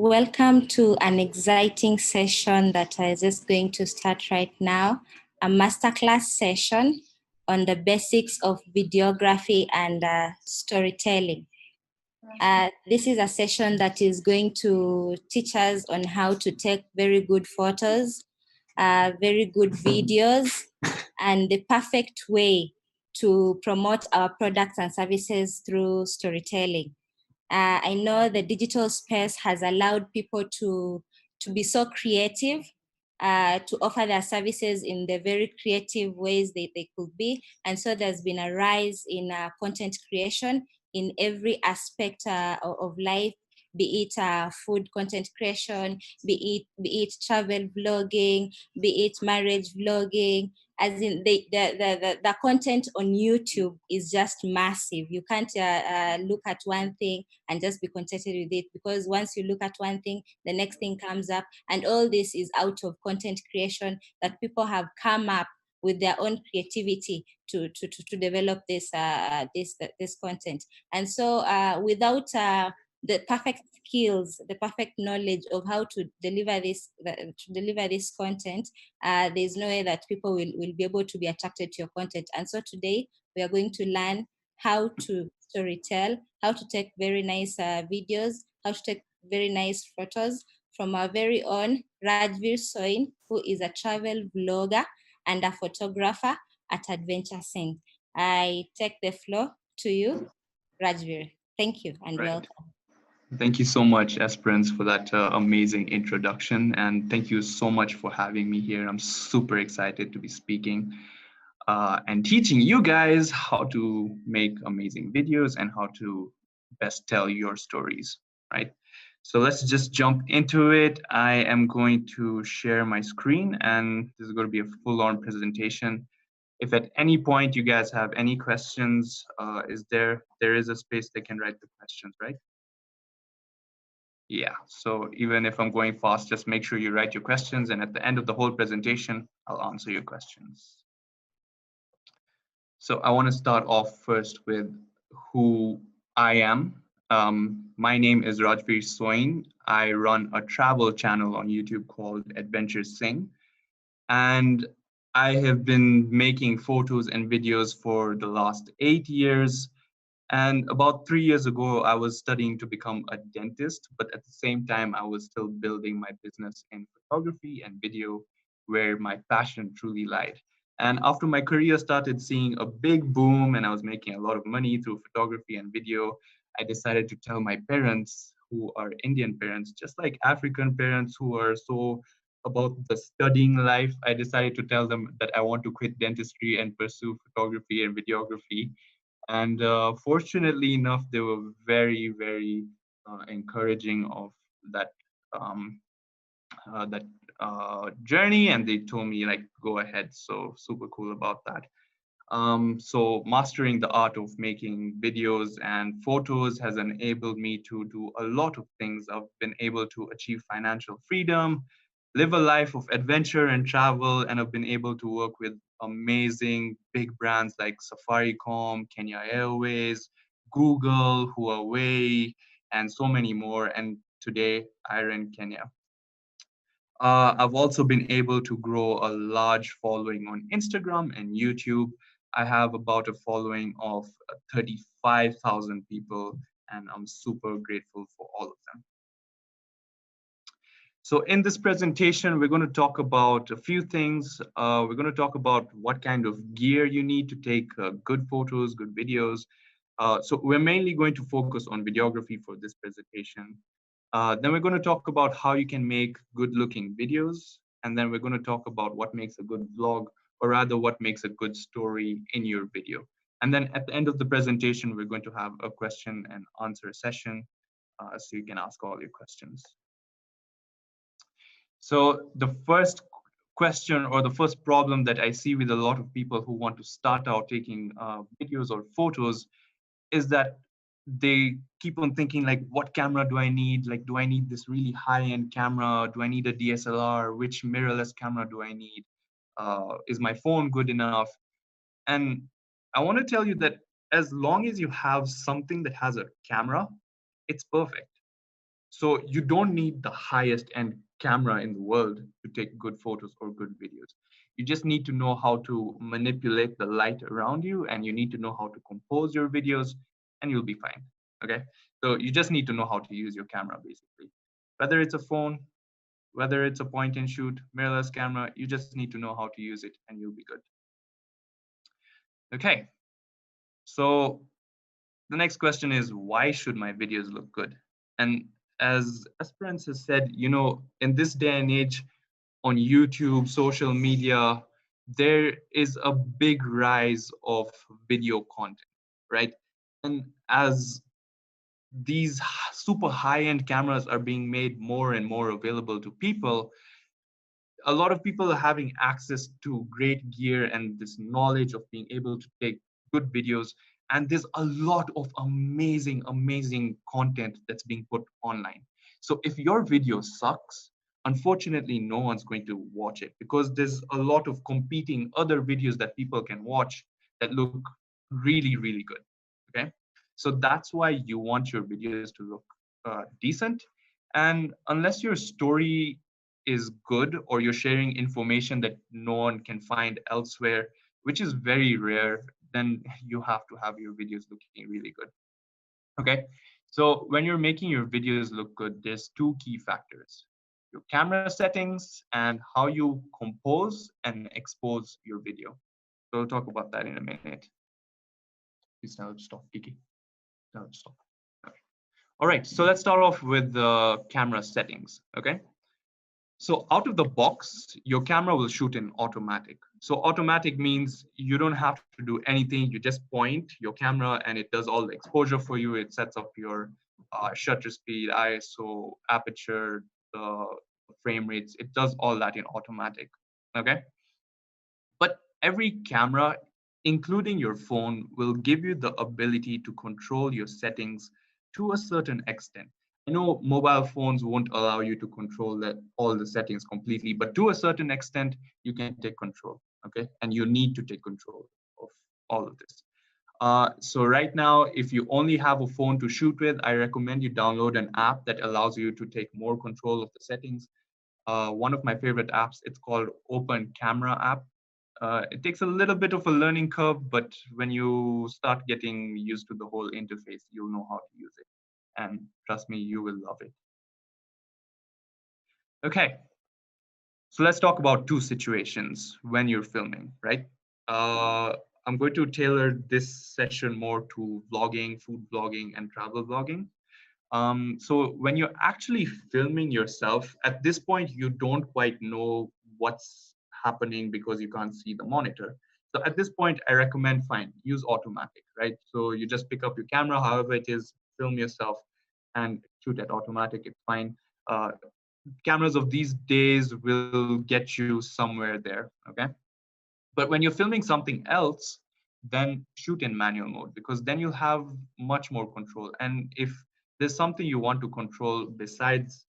Welcome to an exciting session that is just going to start right now, a masterclass session on the basics of videography and storytelling. This is a session that is going to teach us on how to take very good photos, very good videos, and the perfect way to promote our products and services through storytelling. I know the digital space has allowed people to be so creative, to offer their services in the very creative ways they could be. And so there's been a rise in content creation in every aspect of life, be it food content creation, be it travel vlogging, be it marriage vlogging. As in the content on YouTube is just massive. You can't look at one thing and just be contented with it, because once you look at one thing, the next thing comes up, and all this is out of content creation that people have come up with their own creativity to develop this content. And so without the perfect skills, the perfect knowledge of how to deliver this content, there's no way that people will be able to be attracted to your content. And so today we are going to learn how to storytell, how to take very nice videos, how to take very nice photos from our very own Rajveer Soin, who is a travel vlogger and a photographer at Adventure Sing. I take the floor to you, Rajveer. Thank you and welcome. Thank you so much, Esperance, for that amazing introduction. And thank you so much for having me here. I'm super excited to be speaking and teaching you guys how to make amazing videos and how to best tell your stories, right? So let's just jump into it. I am going to share my screen, and this is going to be a full-on presentation. If at any point you guys have any questions, there is a space they can write the questions, right? Yeah, so even if I'm going fast, just make sure you write your questions, and at the end of the whole presentation, I'll answer your questions. So I want to start off first with who I am. My name is Rajveer Soin. I run a travel channel on YouTube called Adventure Sing, and I have been making photos and videos for the last 8 years. And about 3 years ago, I was studying to become a dentist, but at the same time, I was still building my business in photography and video, where my passion truly lied. And after my career started seeing a big boom and I was making a lot of money through photography and video, I decided to tell my parents, who are Indian parents, just like African parents who are so about the studying life. I decided to tell them that I want to quit dentistry and pursue photography and videography. And fortunately enough, they were very, very encouraging of that journey, and they told me like, go ahead. So super cool about that. So mastering the art of making videos and photos has enabled me to do a lot of things. I've been able to achieve financial freedom, live a life of adventure and travel, and I've been able to work with amazing big brands like Safaricom, Kenya Airways, Google, Huawei, and so many more. And today, IREN Kenya. I've also been able to grow a large following on Instagram and YouTube. I have about a following of 35,000 people, and I'm super grateful for all of them. So in this presentation, we're going to talk about a few things. We're going to talk about what kind of gear you need to take good photos, good videos. So we're mainly going to focus on videography for this presentation. Then we're going to talk about how you can make good looking videos. And then we're going to talk about what makes a good vlog, or rather what makes a good story in your video. And then at the end of the presentation, we're going to have a question and answer session, so you can ask all your questions. So the first question or the first problem that I see with a lot of people who want to start out taking videos or photos is that they keep on thinking like, what camera do I need? Like, do I need this really high-end camera? Do I need a DSLR? Which mirrorless camera do I need? Is my phone good enough? And I want to tell you that as long as you have something that has a camera, it's perfect. So you don't need the highest end camera in the world to take good photos or good videos. You just need to know how to manipulate the light around you, and you need to know how to compose your videos, and you'll be fine. Okay. So you just need to know how to use your camera basically. Whether it's a phone, whether it's a point and shoot, mirrorless camera, you just need to know how to use it and you'll be good. Okay. So the next question is, why should my videos look good? And as Esperance has said, in this day and age, on YouTube, social media, there is a big rise of video content, right? And as these super high-end cameras are being made more and more available to people, a lot of people are having access to great gear and this knowledge of being able to take good videos. And there's a lot of amazing content that's being put online. So if your video sucks, unfortunately, no one's going to watch it because there's a lot of competing other videos that people can watch that look really good. Okay. So that's why you want your videos to look decent. And unless your story is good or you're sharing information that no one can find elsewhere, which is very rare, then you have to have your videos looking really good. Okay. So when you're making your videos look good, there's two key factors: your camera settings and how you compose and expose your video. So we'll talk about that in a minute. Please now stop, Kiki. Now stop. Okay. All right. So let's start off with the camera settings. Okay. So out of the box, your camera will shoot in automatic. So automatic means you don't have to do anything. You just point your camera and it does all the exposure for you. It sets up your shutter speed, ISO, aperture, the frame rates. It does all that in automatic. Okay. But every camera, including your phone, will give you the ability to control your settings to a certain extent. I know mobile phones won't allow you to control all the settings completely, but to a certain extent, you can take control, okay? And you need to take control of all of this. So right now, if you only have a phone to shoot with, I recommend you download an app that allows you to take more control of the settings. One of my favorite apps, it's called Open Camera app. It takes a little bit of a learning curve, but when you start getting used to the whole interface, you'll know how to use it. And trust me, you will love it. Okay, so let's talk about two situations when you're filming, right? I'm going to tailor this session more to vlogging, food vlogging, and travel vlogging. So when you're actually filming yourself, at this point, you don't quite know what's happening because you can't see the monitor. So at this point, I recommend fine, use automatic, right? So you just pick up your camera, however it is, film yourself and shoot at automatic, it's fine. Cameras of these days will get you somewhere there, okay? But when you're filming something else, then shoot in manual mode because then you'll have much more control. And if there's something you want to control besides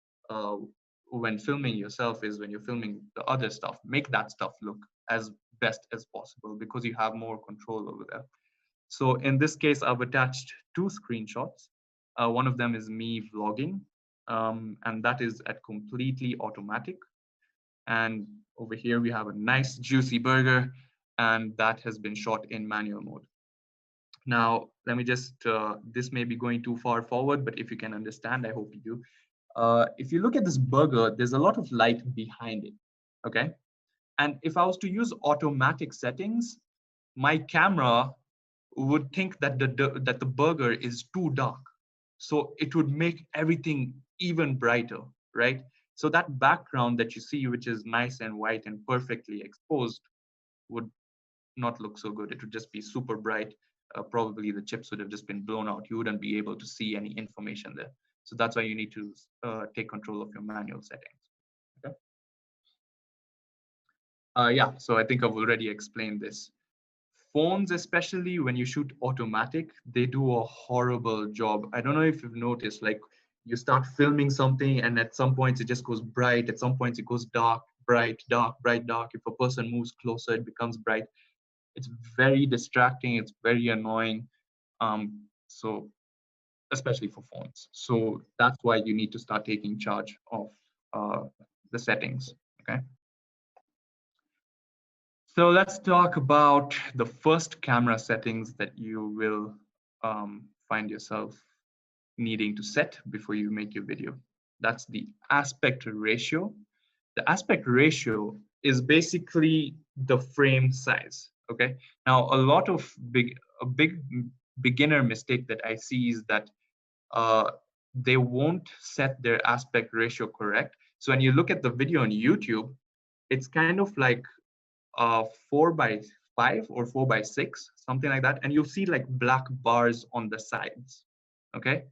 when filming yourself is when you're filming the other stuff, make that stuff look as best as possible because you have more control over that. So in this case, I've attached two screenshots. One of them is me vlogging, and that is at completely automatic. And over here, we have a nice juicy burger, and that has been shot in manual mode. Now, let me just, this may be going too far forward, but if you can understand, I hope you do. If you look at this burger, there's a lot of light behind it, okay? And if I was to use automatic settings, my camera would think that the burger is too dark. So it would make everything even brighter, right? So that background that you see, which is nice and white and perfectly exposed, would not look so good. It would just be super bright. Probably the chips would have just been blown out. You wouldn't be able to see any information there. So that's why you need to take control of your manual settings. Okay. Yeah, so I think I've already explained this. Phones, especially when you shoot automatic, they do a horrible job. I don't know if you've noticed, like you start filming something and at some points it just goes bright, at some points it goes dark, bright, dark, bright, dark. If a person moves closer, it becomes bright. It's very distracting, it's very annoying. So especially for phones. So that's why you need to start taking charge of the settings, okay? So let's talk about the first camera settings that you will find yourself needing to set before you make your video. That's the aspect ratio. The aspect ratio is basically the frame size, okay? Now, a big beginner mistake that I see is that they won't set their aspect ratio correct. So when you look at the video on YouTube, it's kind of like 4:5 or 4:6, something like that. And you'll see like black bars on the sides, okay?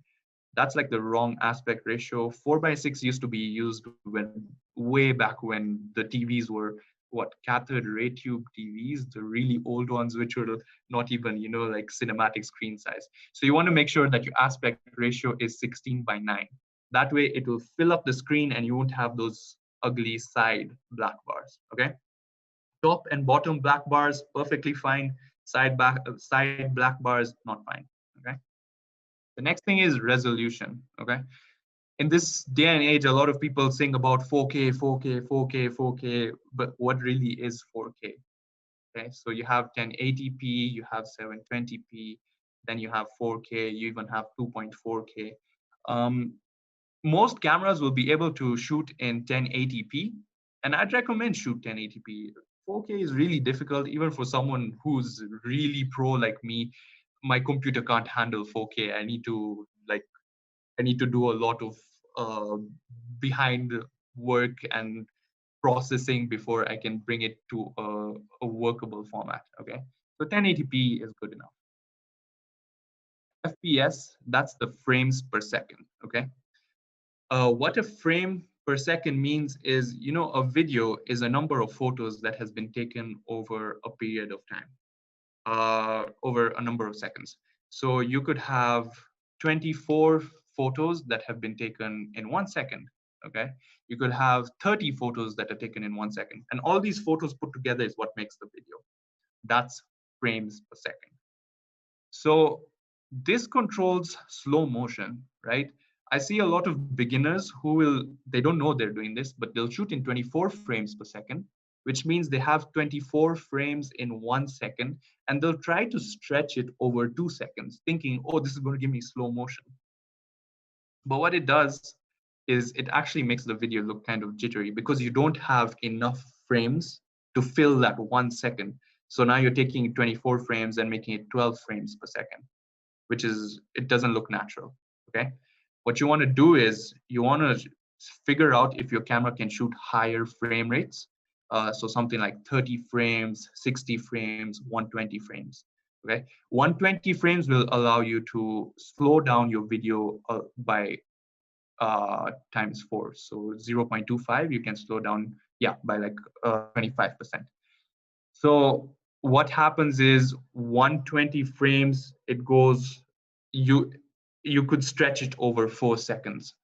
That's like the wrong aspect ratio. 4:6 used to be used when way back when the TVs were what, cathode ray tube TVs, the really old ones, which were not even, you know, like cinematic screen size. So you want to make sure that your aspect ratio is 16:9. That way it will fill up the screen and you won't have those ugly side black bars, okay? Top and bottom black bars, perfectly fine. Side black bars, not fine, okay? The next thing is resolution, okay? In this day and age, a lot of people sing about 4K, 4K, 4K, 4K, but what really is 4K? Okay, so you have 1080p, you have 720p, then you have 4K, you even have 2.4K. Most cameras will be able to shoot in 1080p, and I'd recommend shoot 1080p. 4K is really difficult, even for someone who's really pro like me. My computer can't handle 4K. I need to do a lot of behind work and processing before I can bring it to a workable format. Okay, so 1080p is good enough. FPS, that's the frames per second. Okay, what a frame per second means is, you know, a video is a number of photos that has been taken over a period of time, over a number of seconds. So you could have 24 photos that have been taken in 1 second, okay? You could have 30 photos that are taken in 1 second. And all these photos put together is what makes the video. That's frames per second. So this controls slow motion, right? I see a lot of beginners who they don't know they're doing this, but they'll shoot in 24 frames per second, which means they have 24 frames in 1 second, and they'll try to stretch it over 2 seconds, thinking, oh, this is going to give me slow motion. But what it does is it actually makes the video look kind of jittery because you don't have enough frames to fill that 1 second. So now you're taking 24 frames and making it 12 frames per second, which is, it doesn't look natural, okay? What you want to do is you want to figure out if your camera can shoot higher frame rates. So something like 30 frames, 60 frames, 120 frames, okay? 120 frames will allow you to slow down your video by times 4. So 0.25, you can slow down, yeah, by like 25%. So what happens is 120 frames, it goes, you could stretch it over 4 seconds.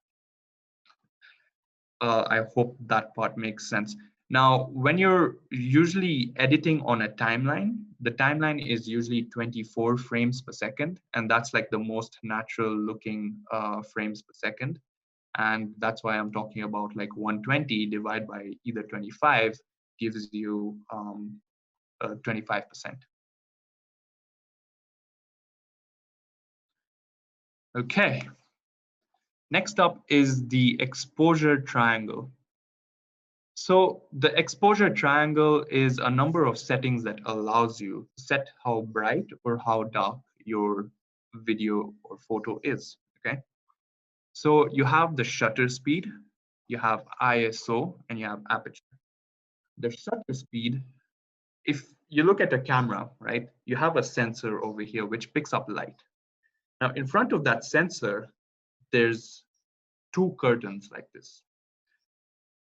I hope that part makes sense. Now, when you're usually editing on a timeline, the timeline is usually 24 frames per second, and that's like the most natural looking frames per second. And that's why I'm talking about like 120 divided by either 25 gives you 25%. Okay. Next up is the exposure triangle. So the exposure triangle is a number of settings that allows you to set how bright or how dark your video or photo is, okay? So you have the shutter speed, you have ISO, and you have aperture. The shutter speed, if you look at a camera, right, you have a sensor over here which picks up light. Now in front of that sensor, there's 2 curtains like this.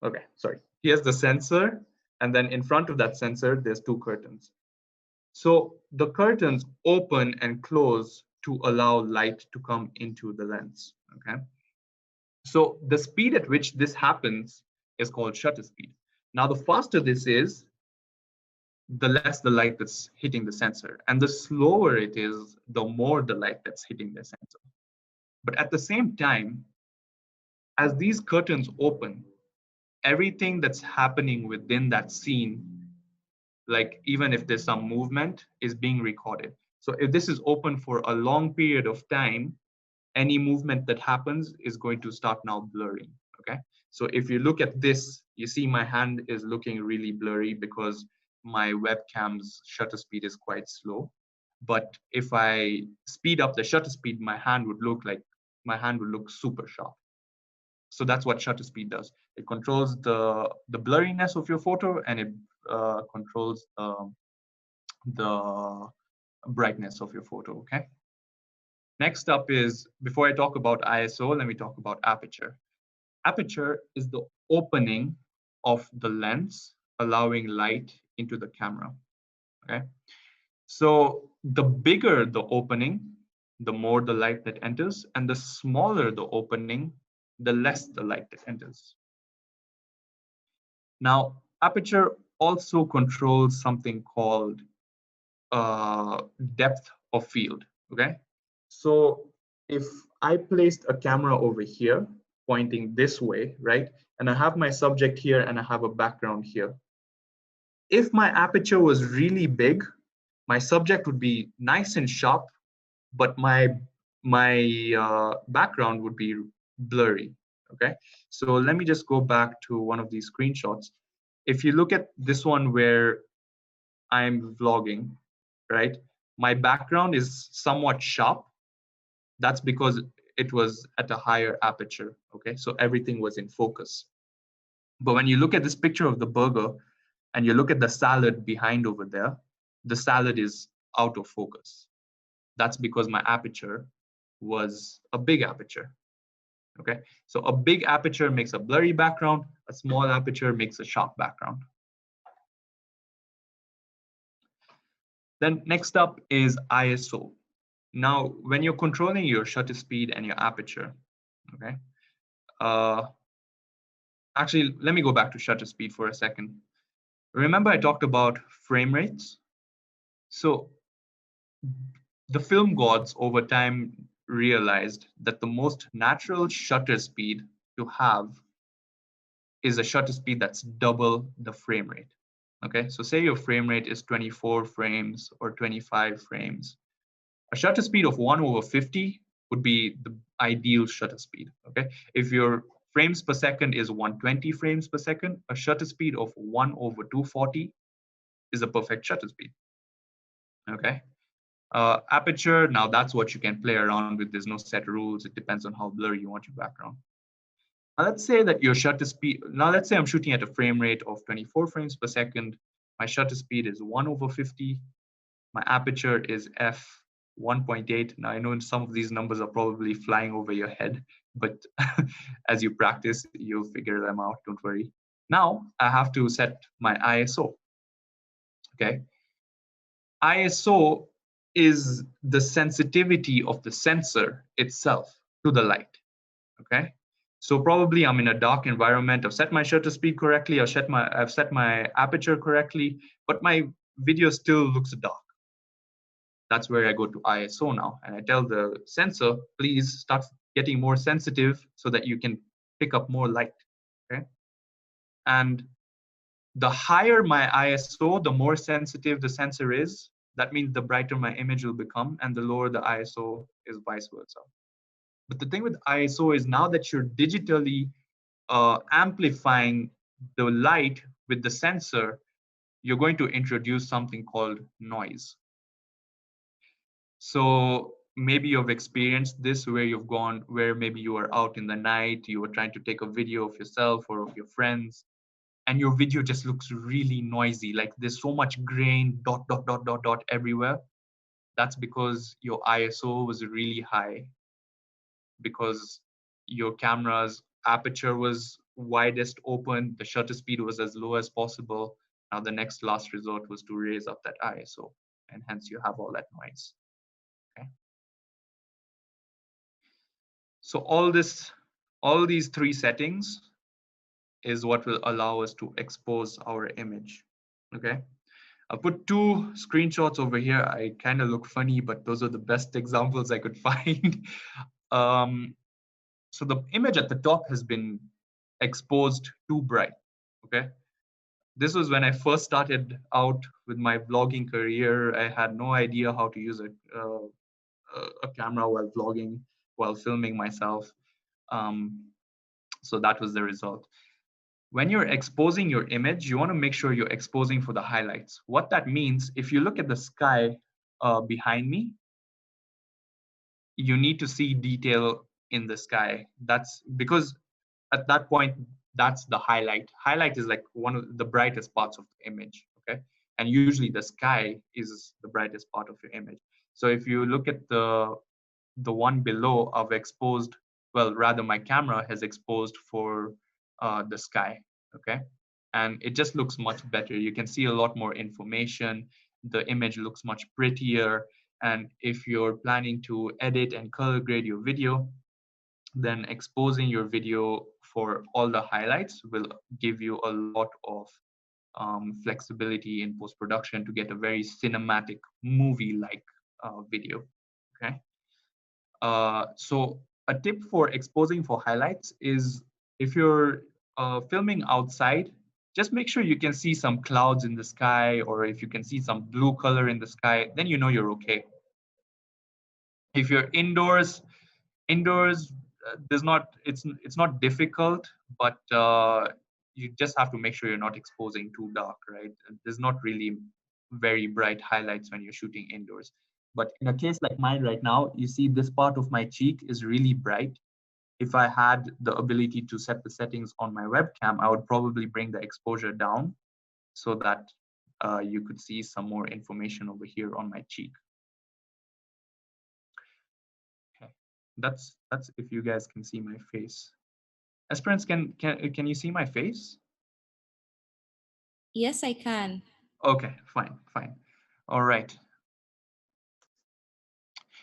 Okay, sorry. Here's the sensor, and then in front of that sensor, there's 2 curtains. So the curtains open and close to allow light to come into the lens, okay? So the speed at which this happens is called shutter speed. Now, the faster this is, the less the light that's hitting the sensor. And the slower it is, the more the light that's hitting the sensor. But at the same time, as these curtains open, everything that's happening within that scene, like even if there's some movement, is being recorded. So if this is open for a long period of time, any movement that happens is going to start now blurring, okay? So if you look at this, you see my hand is looking really blurry because my webcam's shutter speed is quite slow. But if I speed up the shutter speed, my hand would look super sharp. So that's what shutter speed does. It controls the blurriness of your photo, and it controls the brightness of your photo, okay? Next up is, before I talk about ISO, let me talk about aperture. Aperture is the opening of the lens, allowing light into the camera, okay? So the bigger the opening, the more the light that enters, and the smaller the opening, the less the light that enters. Now, aperture also controls something called depth of field, okay? So if I placed a camera over here, pointing this way, right? And I have my subject here and I have a background here. If my aperture was really big, my subject would be nice and sharp, but my background would be blurry, okay? So let me just go back to one of these screenshots. If you look at this one where I'm vlogging, right? My background is somewhat sharp. That's because it was at a higher aperture, okay? So everything was in focus. But when you look at this picture of the burger and you look at the salad behind over there, the salad is out of focus. That's because my aperture was a big aperture, okay? So a big aperture makes a blurry background, a small aperture makes a sharp background. Then next up is ISO. Now, when you're controlling your shutter speed and your aperture, okay? Actually, let me go back to shutter speed for a second. Remember I talked about frame rates? So the film gods over time realized that the most natural shutter speed to have is a shutter speed that's double the frame rate. Okay, so say your frame rate is 24 frames or 25 frames. A shutter speed of 1/50 would be the ideal shutter speed, okay? If your frames per second is 120 frames per second, a shutter speed of 1/240 is a perfect shutter speed, okay? Aperture, now that's what you can play around with. There's no set rules. It depends on how blurry you want your background. Now let's say that your shutter speed, now let's say I'm shooting at a frame rate of 24 frames per second. My shutter speed is 1/50. My aperture is f1.8. Now I know some of these numbers are probably flying over your head, but as you practice, you'll figure them out, don't worry. Now I have to set my ISO, okay? ISO is the sensitivity of the sensor itself to the light, okay? So probably I'm in a dark environment. I've set my shutter speed correctly. I've set my aperture correctly, but my video still looks dark. That's where I go to ISO now. And I tell the sensor, please start getting more sensitive so that you can pick up more light, okay? And the higher my ISO, the more sensitive the sensor is. That means the brighter my image will become, and the lower the ISO is vice versa. But the thing with ISO is now that you're digitally amplifying the light with the sensor, you're going to introduce something called noise. So maybe you've experienced this where maybe you were out in the night, you were trying to take a video of yourself or of your friends, and your video just looks really noisy. Like there's so much grain, dot everywhere. That's because your ISO was really high, because your camera's aperture was widest open, the shutter speed was as low as possible. Now the next last resort was to raise up that ISO, and hence you have all that noise. Okay. So all these three settings is what will allow us to expose our image. Okay. I'll put two screenshots over here. I kind of look funny, but those are the best examples I could find. So the image at the top has been exposed too bright. Okay. This was when I first started out with my vlogging career. I had no idea how to use a camera while vlogging, while filming myself. So that was the result. When you're exposing your image, you want to make sure you're exposing for the highlights. What that means, if you look at the sky behind me, you need to see detail in the sky. That's because at that point, that's the highlight. Highlight is like one of the brightest parts of the image, okay? And usually the sky is the brightest part of your image. So if you look at the one below, I've exposed, well, rather my camera has exposed for the sky, okay? And it just looks much better. You can see a lot more information. The image looks much prettier. And if you're planning to edit and color grade your video, then exposing your video for all the highlights will give you a lot of flexibility in post-production to get a very cinematic movie-like video, okay? So a tip for exposing for highlights is if you're filming outside, just make sure you can see some clouds in the sky, or if you can see some blue color in the sky, then you know you're okay. If you're indoors, there's not, it's not difficult, but you just have to make sure you're not exposing too dark, right? There's not really very bright highlights when you're shooting indoors. But in a case like mine right now, you see this part of my cheek is really bright. If I had the ability to set the settings on my webcam, I would probably bring the exposure down so that you could see some more information over here on my cheek. Okay, that's if you guys can see my face. Aspirants, can you see my face? Yes, I can. Okay, fine. All right.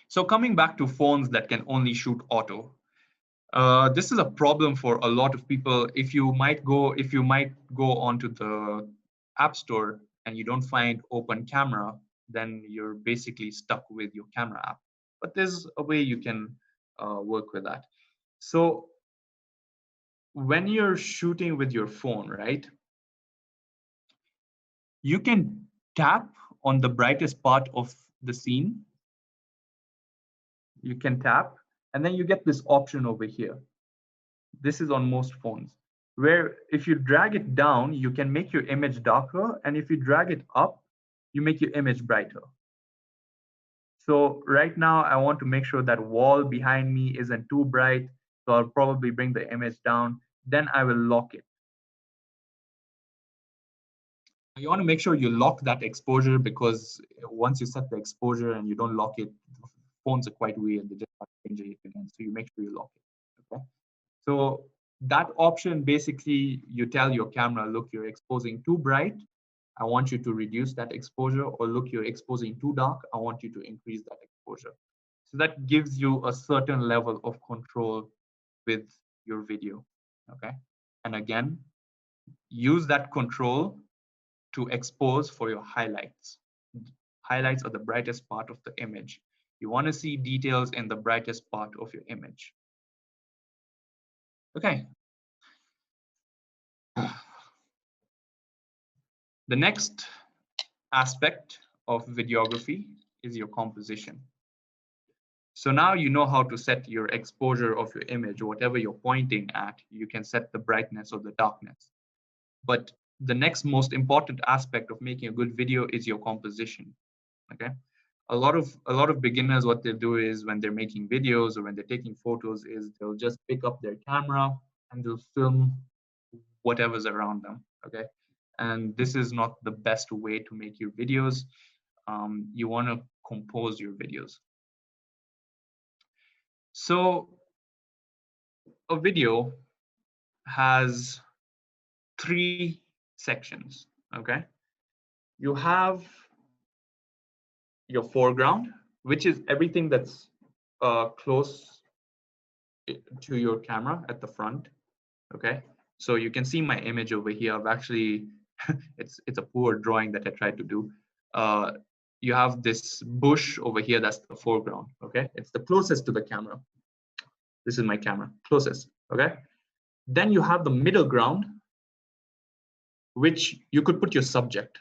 So coming back to phones that can only shoot auto, this is a problem for a lot of people. If you might go onto the App Store and you don't find Open Camera, then you're basically stuck with your camera app. But there's a way you can work with that. So when you're shooting with your phone, right, you can tap on the brightest part of the scene. You can tap, and then you get this option over here. This is on most phones, where if you drag it down, you can make your image darker, and if you drag it up, you make your image brighter. So right now, I want to make sure that wall behind me isn't too bright, so I'll probably bring the image down, then I will lock it. You want to make sure you lock that exposure, because once you set the exposure and you don't lock it, phones are quite weird. They just start changing it again. So you make sure you lock it. Okay. So that option, basically, you tell your camera, look, you're exposing too bright. I want you to reduce that exposure, or look, you're exposing too dark. I want you to increase that exposure. So that gives you a certain level of control with your video. Okay. And again, use that control to expose for your highlights. Highlights are the brightest part of the image. You want to see details in the brightest part of your image. Okay. The next aspect of videography is your composition. So now you know how to set your exposure of your image, whatever you're pointing at, you can set the brightness or the darkness. But the next most important aspect of making a good video is your composition. Okay. A lot of beginners, what they'll do is when they're making videos or when they're taking photos, is they'll just pick up their camera and they'll film whatever's around them. Okay. And this is not the best way to make your videos. You want to compose your videos. So a video has 3 sections. Okay. You have your foreground, which is everything that's close to your camera at the front. Okay. So you can see my image over here. I've actually, it's a poor drawing that I tried to do. You have this bush over here, that's the foreground. Okay. It's the closest to the camera. This is my camera, closest, okay? Then you have the middle ground, which you could put your subject.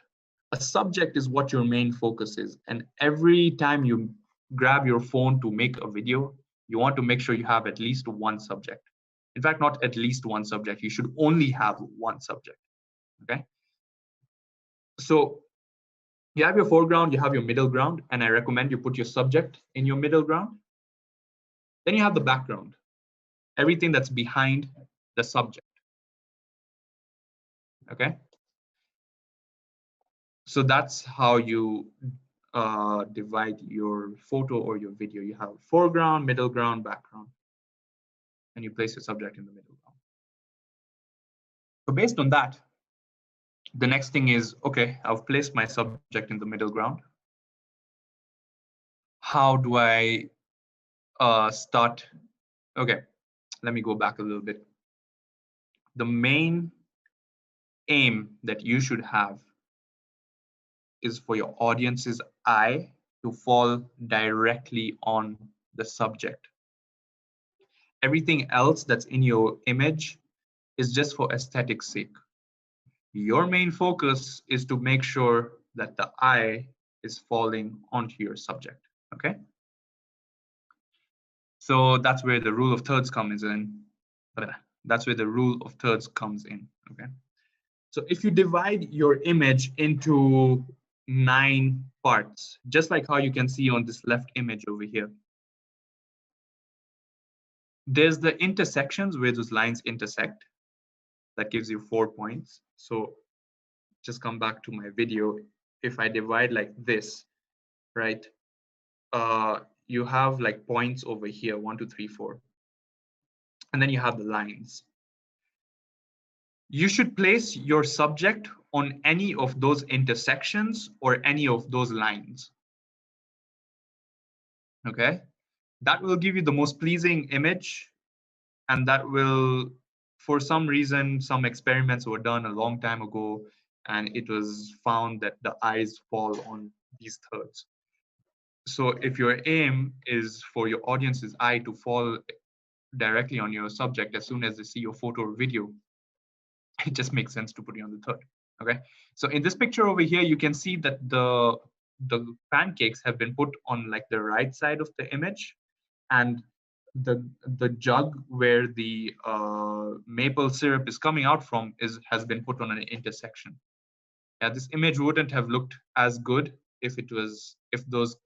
A subject is what your main focus is. And every time you grab your phone to make a video, you want to make sure you have at least one subject. In fact, not at least one subject. You should only have one subject, okay? So you have your foreground, you have your middle ground, and I recommend you put your subject in your middle ground. Then you have the background, everything that's behind the subject, okay? So that's how you divide your photo or your video. You have foreground, middle ground, background, and you place your subject in the middle ground. So based on that, the next thing is, okay, I've placed my subject in the middle ground. How do I start? Okay, let me go back a little bit. The main aim that you should have is for your audience's eye to fall directly on the subject. Everything else that's in your image is just for aesthetic's sake. Your main focus is to make sure that the eye is falling onto your subject, okay? So that's where the rule of thirds comes in. That's where the rule of thirds comes in, okay? So if you divide your image into 9 parts, just like how you can see on this left image over here, there's the intersections where those lines intersect. That gives you 4 points. So just come back to my video. If I divide like this, right, you have like points over here, 1, 2, 3, 4. And then you have the lines. You should place your subject on any of those intersections or any of those lines. Okay, that will give you the most pleasing image, and that will, for some reason, some experiments were done a long time ago, and it was found that the eyes fall on these thirds. So if your aim is for your audience's eye to fall directly on your subject as soon as they see your photo or video, it just makes sense to put it on the third. Okay, so in this picture over here, you can see that the pancakes have been put on like the right side of the image, and the jug where the maple syrup is coming out from has been put on an intersection. Yeah, this image wouldn't have looked as good if those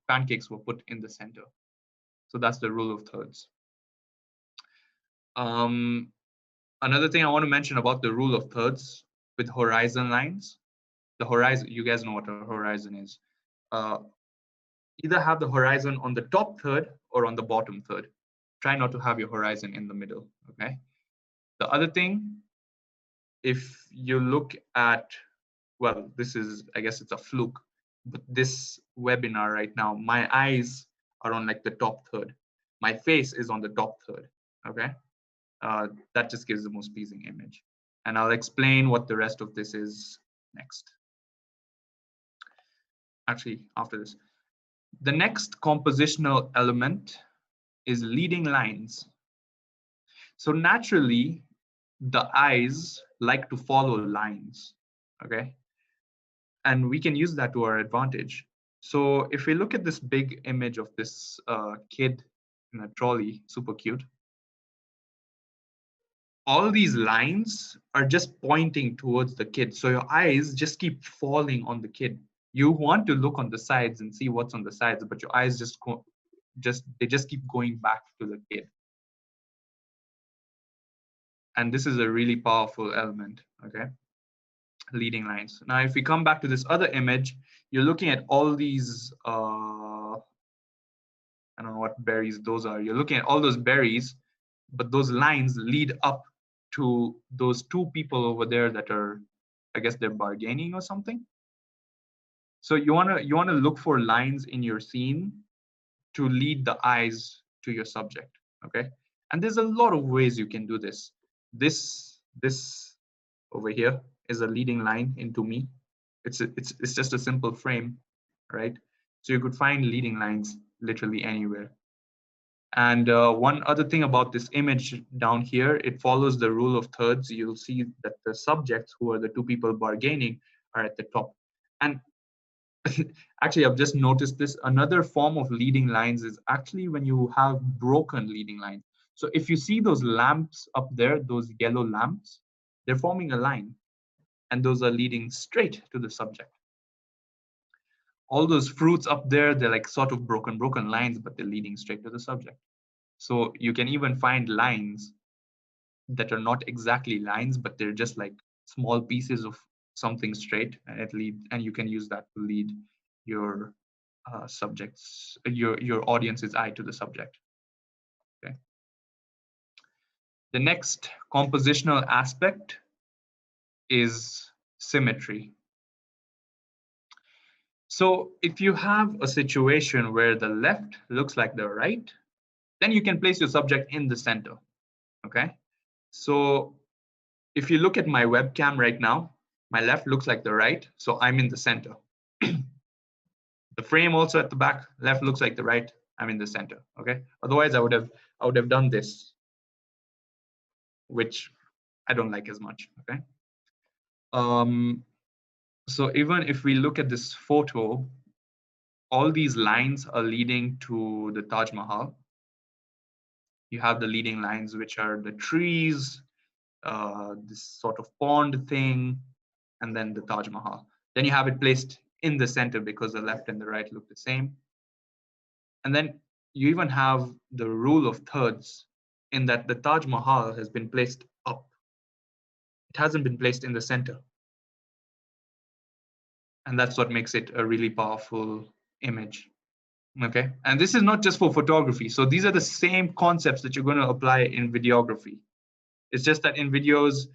pancakes were put in the center. So that's the rule of thirds. Another thing I want to mention about the rule of thirds with horizon lines. The horizon, you guys know what a horizon is. Either have the horizon on the top third or on the bottom third. Try not to have your horizon in the middle, okay? The other thing, if you look at, well, this is, I guess it's a fluke, but this webinar right now, my eyes are on like the top third. My face is on the top third, okay? That just gives the most pleasing image. And I'll explain what the rest of this is next. Actually, after this. The next compositional element is leading lines. So naturally, the eyes like to follow lines, okay? And we can use that to our advantage. So if we look at this big image of this kid in a trolley, super cute, all these lines are just pointing towards the kid. So your eyes just keep falling on the kid. You want to look on the sides and see what's on the sides, but your eyes just keep going back to the kid. And this is a really powerful element, okay? Leading lines. Now, if we come back to this other image, you're looking at all these, I don't know what berries those are. You're looking at all those berries, but those lines lead up to those 2 people over there that are, I guess they're bargaining or something. So you wanna look for lines in your scene to lead the eyes to your subject, okay? And there's a lot of ways you can do this. This over here is a leading line into me. It's just a simple frame, right? So you could find leading lines literally anywhere. And one other thing about this image down here, it follows the rule of thirds. You'll see that the subjects, who are the two people bargaining, are at the top. And actually, I've just noticed this. Another form of leading lines is actually when you have broken leading lines. So if you see those lamps up there, those yellow lamps, they're forming a line, and those are leading straight to the subject. All those fruits up there, they're like sort of broken lines, but they're leading straight to the subject. So you can even find lines that are not exactly lines, but they're just like small pieces of something straight, and you can use that to lead your subjects, your audience's eye to the subject. Okay. The next compositional aspect is symmetry. So if you have a situation where the left looks like the right, then you can place your subject in the center. Okay. So if you look at my webcam right now, my left looks like the right, so I'm in the center. The frame also at the back, left looks like the right, I'm in the center. Okay. Otherwise, I would have done this, which I don't like as much. Okay. So even if we look at this photo, all these lines are leading to the Taj Mahal. You have the leading lines, which are the trees, this sort of pond thing, and then the Taj Mahal. Then you have it placed in the center because the left and the right look the same. And then you even have the rule of thirds, in that the Taj Mahal has been placed up. It hasn't been placed in the center. And that's what makes it a really powerful image. Okay. And this is not just for photography. So these are the same concepts that you're going to apply in videography. It's just that in videos,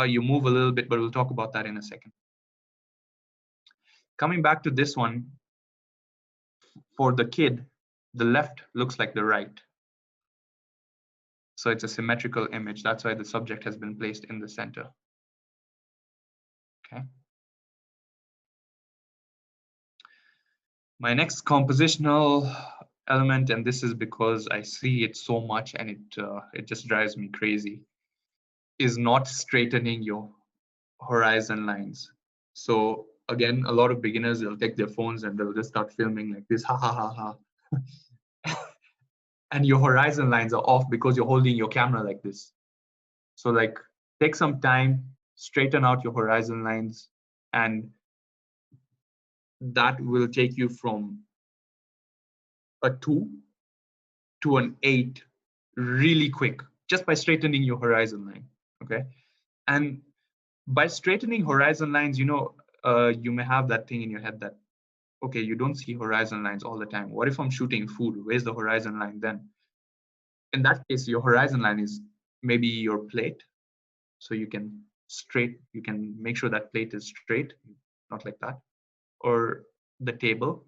you move a little bit, but we'll talk about that in a second. Coming back to this one, for the kid, the left looks like the right. So it's a symmetrical image. That's why the subject has been placed in the center. Okay. My next compositional element, and this is because I see it so much and it just drives me crazy, is not straightening your horizon lines. So again, a lot of beginners, they'll take their phones and they'll just start filming like this, ha ha ha ha. And your horizon lines are off because you're holding your camera like this. So like, take some time, straighten out your horizon lines, and that will take you from a 2 to an 8 really quick, just by straightening your horizon line. Okay. And by straightening horizon lines, you may have that thing in your head that, okay, you don't see horizon lines all the time. What if I'm shooting food? Where's the horizon line then? In that case, your horizon line is maybe your plate. So you can make sure that plate is straight, not like that. Or the table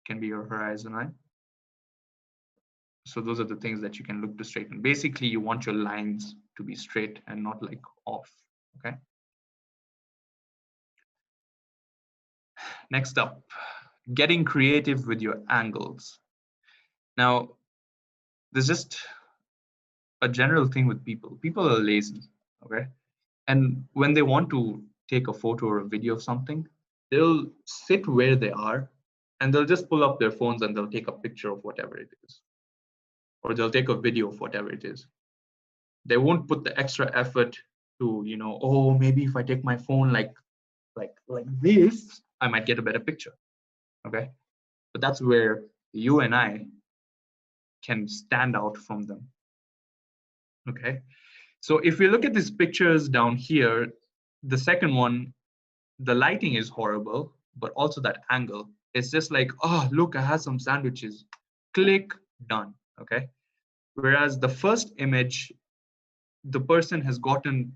can be your horizon line. So those are the things that you can look to straighten. Basically, you want your lines to be straight and not like off. Okay. Next up, getting creative with your angles. Now, there's just a general thing with people. People are lazy, okay? And when they want to take a photo or a video of something, they'll sit where they are and they'll just pull up their phones and they'll take a picture of whatever it is. Or they'll take a video of whatever it is. They won't put the extra effort to, oh, maybe if I take my phone like this, I might get a better picture. Okay. But that's where you and I can stand out from them. Okay. So if we look at these pictures down here, the second one, the lighting is horrible, but also that angle. It's just like, oh, look, I had some sandwiches. Click, done. Okay. Whereas the first image, the person has gotten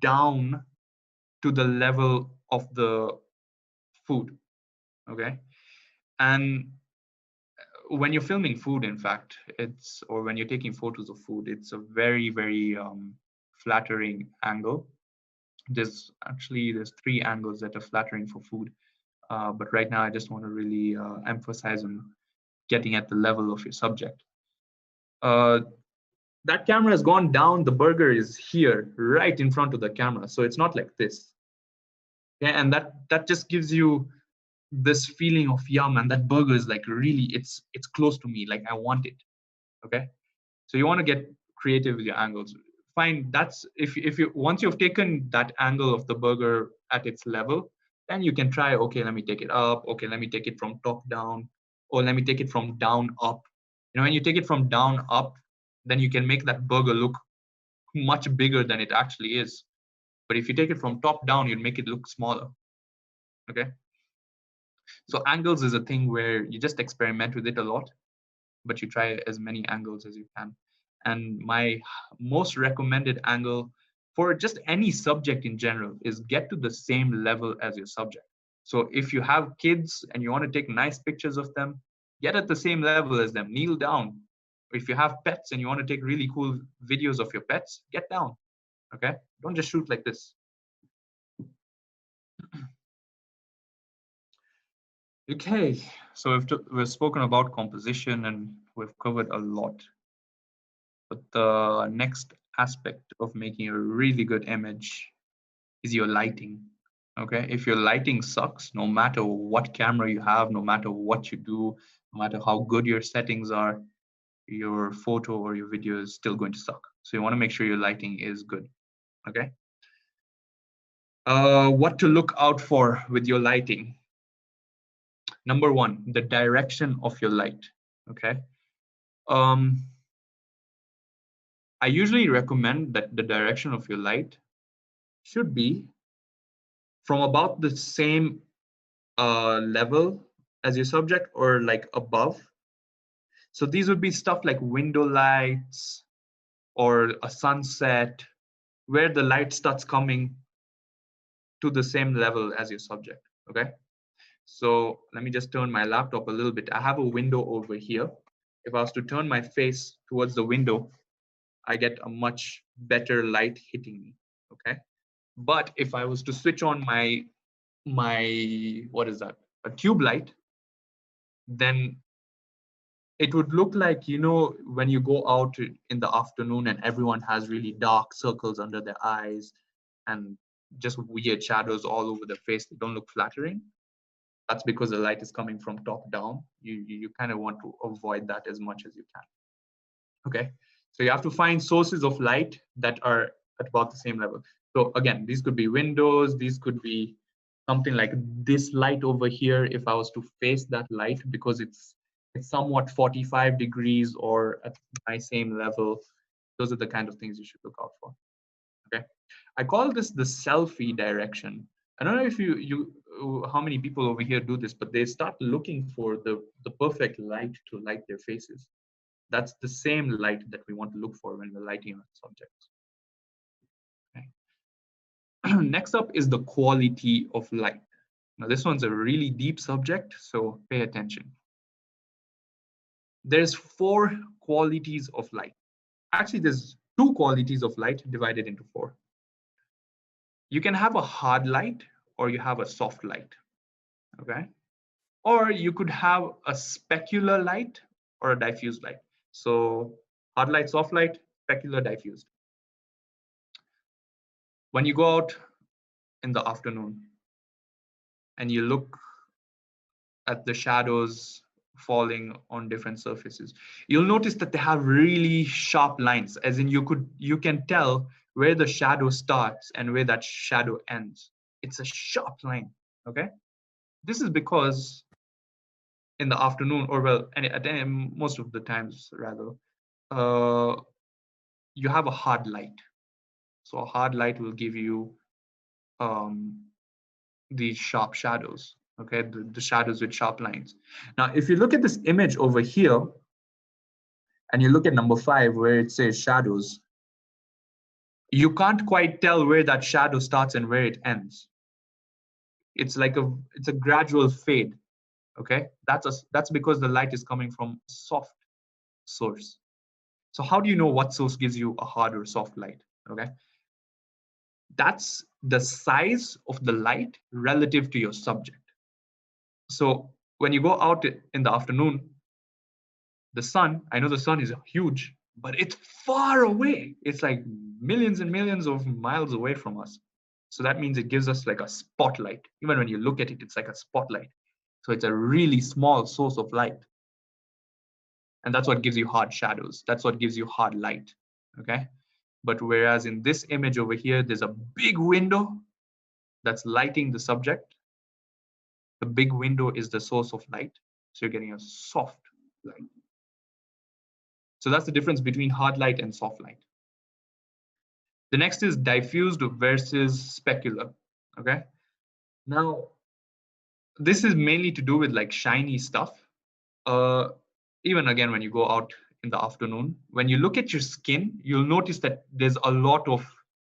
down to the level of the food. Okay. And when you're filming food, in fact, or when you're taking photos of food, it's a very, very flattering angle. There's 3 angles that are flattering for food. But right now, I just want to really emphasize on getting at the level of your subject. That camera has gone down, the burger is here, right in front of the camera. So it's not like this. Okay, and that just gives you this feeling of, yeah, man, that burger is like really, it's close to me, like I want it. Okay, so you want to get creative with your angles. Fine, that's if you once you've taken that angle of the burger at its level, then you can try, okay, let me take it up, okay, let me take it from top down, or let me take it from down up. You know, when you take it from down up, then you can make that burger look much bigger than it actually is. But if you take it from top down, you'll make it look smaller. Okay, so angles is a thing where you just experiment with it a lot, but you try as many angles as you can. And my most recommended angle for just any subject in general is get to the same level as your subject. So if you have kids and you want to take nice pictures of them, get at the same level as them, kneel down. If you have pets and you want to take really cool videos of your pets, get down. Okay, don't just shoot like this. Okay, so we've spoken about composition and we've covered a lot. But the next aspect of making a really good image is your lighting. Okay, if your lighting sucks, no matter what camera you have, no matter what you do, no matter how good your settings are, your photo or your video is still going to suck. So you want to make sure your lighting is good. Okay. What to look out for with your lighting? Number one, the direction of your light. Okay. I usually recommend that the direction of your light should be from about the same level as your subject or like above. So these would be stuff like window lights or a sunset where the light starts coming to the same level as your subject. Okay. So let me just turn my laptop a little bit. I have a window over here. If I was to turn my face towards the window, I get a much better light hitting me. Okay. But if I was to switch on my what is that? A tube light, then it would look like, you know, when you go out in the afternoon and everyone has really dark circles under their eyes and just weird shadows all over their face, they don't look flattering. That's because the light is coming from top down. You kind of want to avoid that as much as you can. Okay, so you have to find sources of light that are at about the same level. So again, these could be windows, these could be something like this light over here. If I was to face that light, because it's somewhat 45 degrees or at my same level, those are the kind of things you should look out for. Okay, I call this the selfie direction. I don't know if how many people over here do this, but they start looking for the perfect light to light their faces. That's the same light that we want to look for when we're lighting our subjects. Okay. Next up is the quality of light. Now this one's a really deep subject, so pay attention. There's 4 qualities of light. Actually, there's 2 qualities of light divided into 4. You can have a hard light or you have a soft light. Okay. Or you could have a specular light or a diffuse light. So hard light, soft light, specular, diffused. When you go out in the afternoon and you look at the shadows falling on different surfaces, you'll notice that they have really sharp lines, as in you can tell where the shadow starts and where that shadow ends. It's a sharp line. Okay. This is because in the afternoon, or well, most of the times rather, you have a hard light. So a hard light will give you these sharp shadows. Okay, the shadows with sharp lines. Now, if you look at this image over here, and you look at number 5 where it says shadows, you can't quite tell where that shadow starts and where it ends. It's like it's a gradual fade. Okay, that's because the light is coming from a soft source. So how do you know what source gives you a hard or soft light? Okay, that's the size of the light relative to your subject. So when you go out in the afternoon, The sun, I know the sun is huge, but it's far away. It's like millions and millions of miles away from us. So that means it gives us like a spotlight. Even when you look at it, it's like a spotlight. So it's a really small source of light. And that's what gives you hard shadows. That's what gives you hard light. Okay. But whereas in this image over here, there's a big window that's lighting the subject. The big window is the source of light. So you're getting a soft light. So that's the difference between hard light and soft light. The next is diffused versus specular. Okay. Now, this is mainly to do with like shiny stuff. Even again, when you go out in the afternoon, when you look at your skin, you'll notice that there's a lot of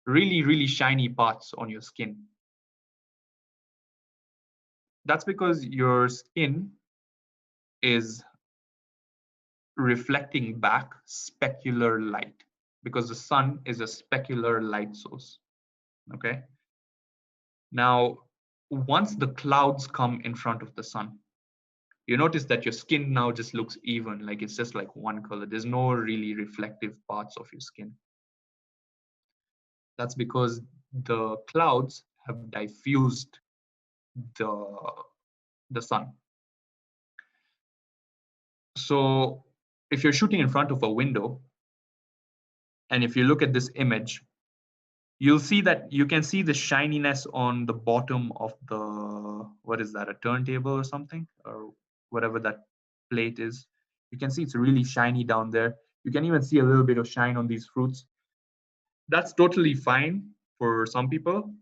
really, really shiny parts on your skin. That's because your skin is reflecting back specular light, because the sun is a specular light source. Okay. Now, once the clouds come in front of the sun, you notice that your skin now just looks even, like it's just like one color. There's no really reflective parts of your skin. That's because the clouds have diffused the sun. So if you're shooting in front of a window, and if you look at this image, you'll see that you can see the shininess on the bottom of the, what is that, a turntable or something, or whatever that plate is. You can see it's really shiny down there. You can even see a little bit of shine on these fruits. That's totally fine for some people.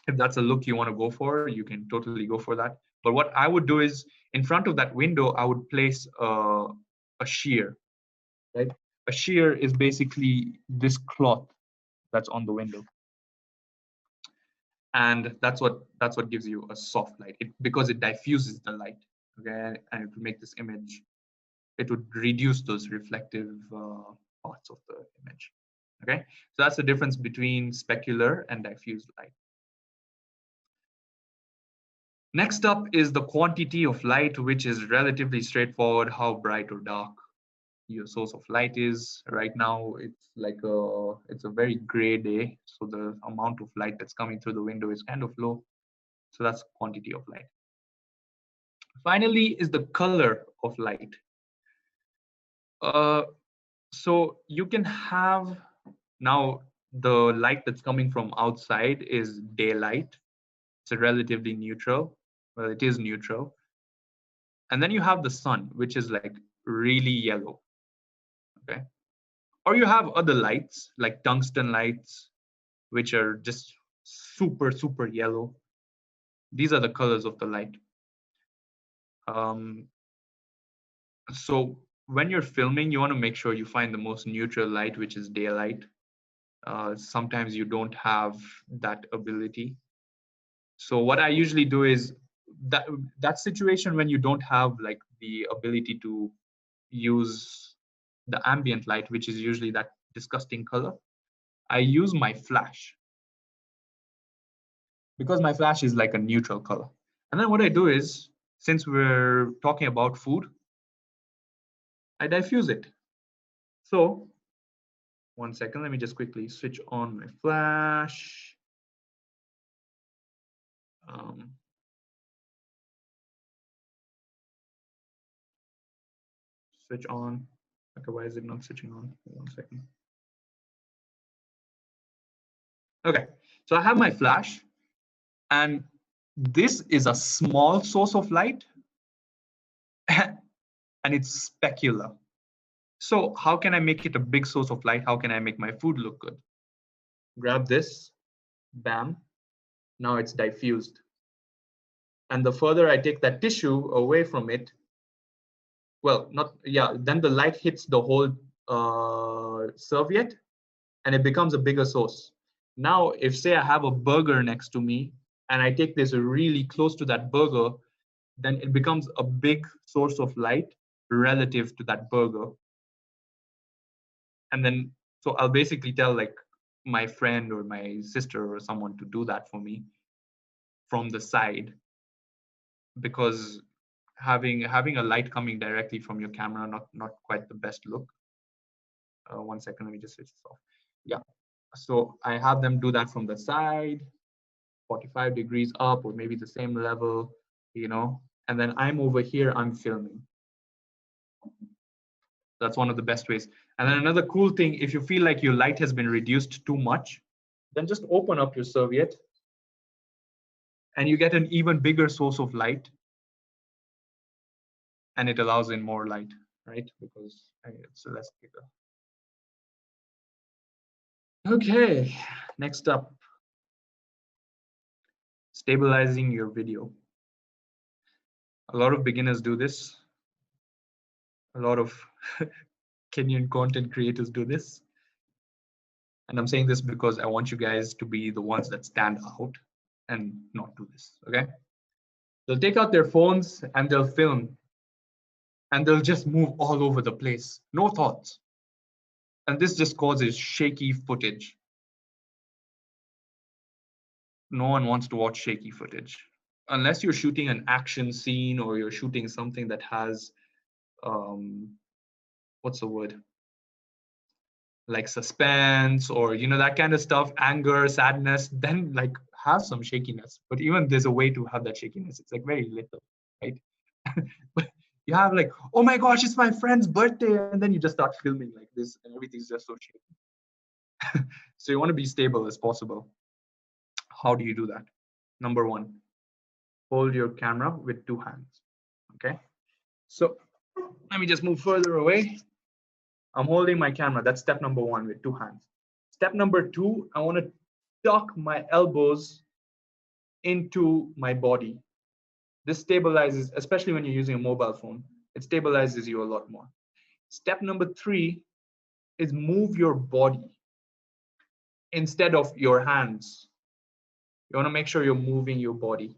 If that's a look you want to go for, you can totally go for that. But what I would do is, in front of that window, I would place a sheer, right? A sheer is basically this cloth that's on the window. And that's what gives you a soft light, because it diffuses the light. Okay, and it will make this image, it would reduce those reflective parts of the image. Okay, so that's the difference between specular and diffused light. Next up is the quantity of light, which is relatively straightforward, how bright or dark your source of light is. Right now, it's a very gray day, so the amount of light that's coming through the window is kind of low. So that's quantity of light. Finally is the color of light. So you can have, now the light that's coming from outside is daylight. It's a relatively neutral. Well, it is neutral. And then you have the sun, which is like really yellow. Okay. Or you have other lights like tungsten lights, which are just super, super yellow. These are the colors of the light. So when you're filming, you want to make sure you find the most neutral light, which is daylight. Sometimes you don't have that ability. So what I usually do is that situation when you don't have like the ability to use the ambient light, which is usually that disgusting color, I use my flash, because my flash is like a neutral color. And then what I do is, since we're talking about food, I diffuse it. So 1 second, let me just quickly switch on my flash. Switch on. Okay, why is it not switching on? 1 second. Okay, so I have my flash, and this is a small source of light, and it's specular. So how can I make it a big source of light? How can I make my food look good? Grab this, bam, now it's diffused. And the further I take that tissue away from it, well, not, yeah, then the light hits the whole serviette, and it becomes a bigger source. Now, if say I have a burger next to me and I take this really close to that burger, then it becomes a big source of light relative to that burger. And then, so I'll basically tell like my friend or my sister or someone to do that for me from the side, because having a light coming directly from your camera, not quite the best look. 1 second, let me just switch this off. Yeah, so I have them do that from the side, 45 degrees up, or maybe the same level, you know, and then I'm over here, I'm filming. That's one of the best ways. And then another cool thing, if you feel like your light has been reduced too much, then just open up your serviette and you get an even bigger source of light, and it allows in more light, right? Because it's less bigger. Okay, next up, stabilizing your video. A lot of beginners do this. A lot of Kenyan content creators do this. And I'm saying this because I want you guys to be the ones that stand out and not do this, okay? They'll take out their phones and they'll film, and they'll just move all over the place, no thoughts. And this just causes shaky footage. No one wants to watch shaky footage. Unless you're shooting an action scene or you're shooting something that has, what's the word? Like suspense or, you know, that kind of stuff, anger, sadness, then like have some shakiness. But even there's a way to have that shakiness. It's like very little, right? But you have like, oh my gosh, it's my friend's birthday. And then you just start filming like this and everything's just so shaky. So you want to be stable as possible. How do you do that? Number one, hold your camera with 2 hands, okay? So let me just move further away. I'm holding my camera. That's step number 1 with 2 hands. Step number 2, I want to tuck my elbows into my body. This stabilizes, especially when you're using a mobile phone, it stabilizes you a lot more. Step number 3 is move your body instead of your hands. You want to make sure you're moving your body.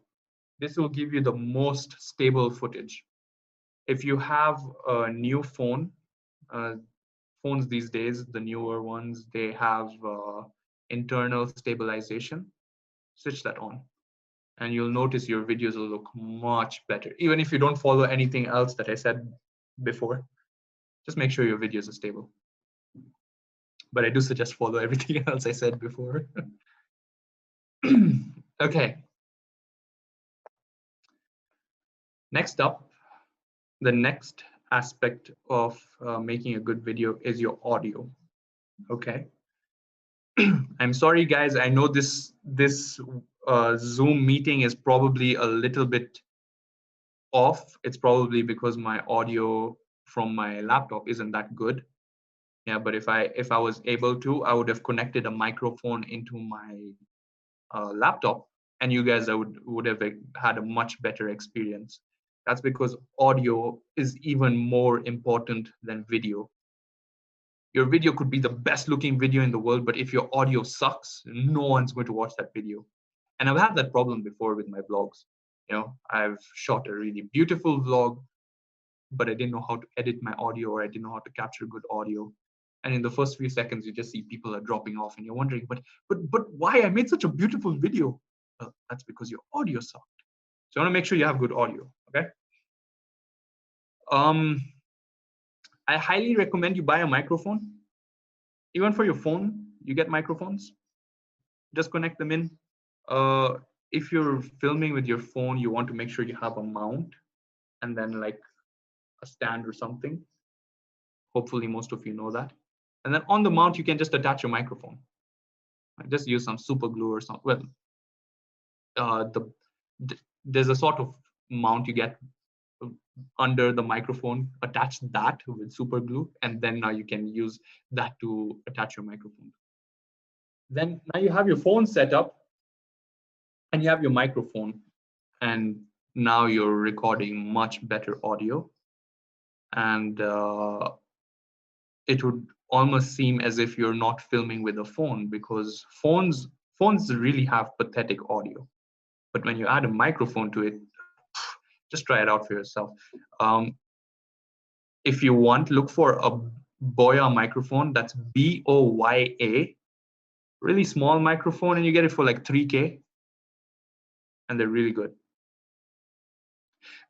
This will give you the most stable footage. If you have a new phone, phones these days, the newer ones, they have internal stabilization. Switch that on, and you'll notice your videos will look much better. Even if you don't follow anything else that I said before, just make sure your videos are stable. But I do suggest follow everything else I said before. Okay. Next up, the next aspect of making a good video is your audio. Okay. I'm sorry, guys. I know this Zoom meeting is probably a little bit off. It's probably because my audio from my laptop isn't that good. Yeah, but if I was able to, I would have connected a microphone into my laptop, and you guys would have had a much better experience. That's because audio is even more important than video. Your video could be the best looking video in the world, but if your audio sucks, no one's going to watch that video. And I've had that problem before with my vlogs. You know, I've shot a really beautiful vlog, but I didn't know how to edit my audio, or I didn't know how to capture good audio. And in the first few seconds, you just see people are dropping off, and you're wondering, but why? I made such a beautiful video. Well, that's because your audio sucked. So you want to make sure you have good audio, okay? I highly recommend you buy a microphone. Even for your phone, you get microphones. Just connect them in. If you're filming with your phone, you want to make sure you have a mount and then like a stand or something. Hopefully most of you know that. And then on the mount, you can just attach your microphone. Just use some super glue or something. Well, there's a sort of mount you get under the microphone. Attach that with super glue, and then now you can use that to attach your microphone. Then now you have your phone set up, and you have your microphone, and now you're recording much better audio, and it would almost seem as if you're not filming with a phone, because phones really have pathetic audio. But when you add a microphone to it, just try it out for yourself. If you want, look for a Boya microphone. That's BOYA. Really small microphone, and you get it for like 3K. And they're really good.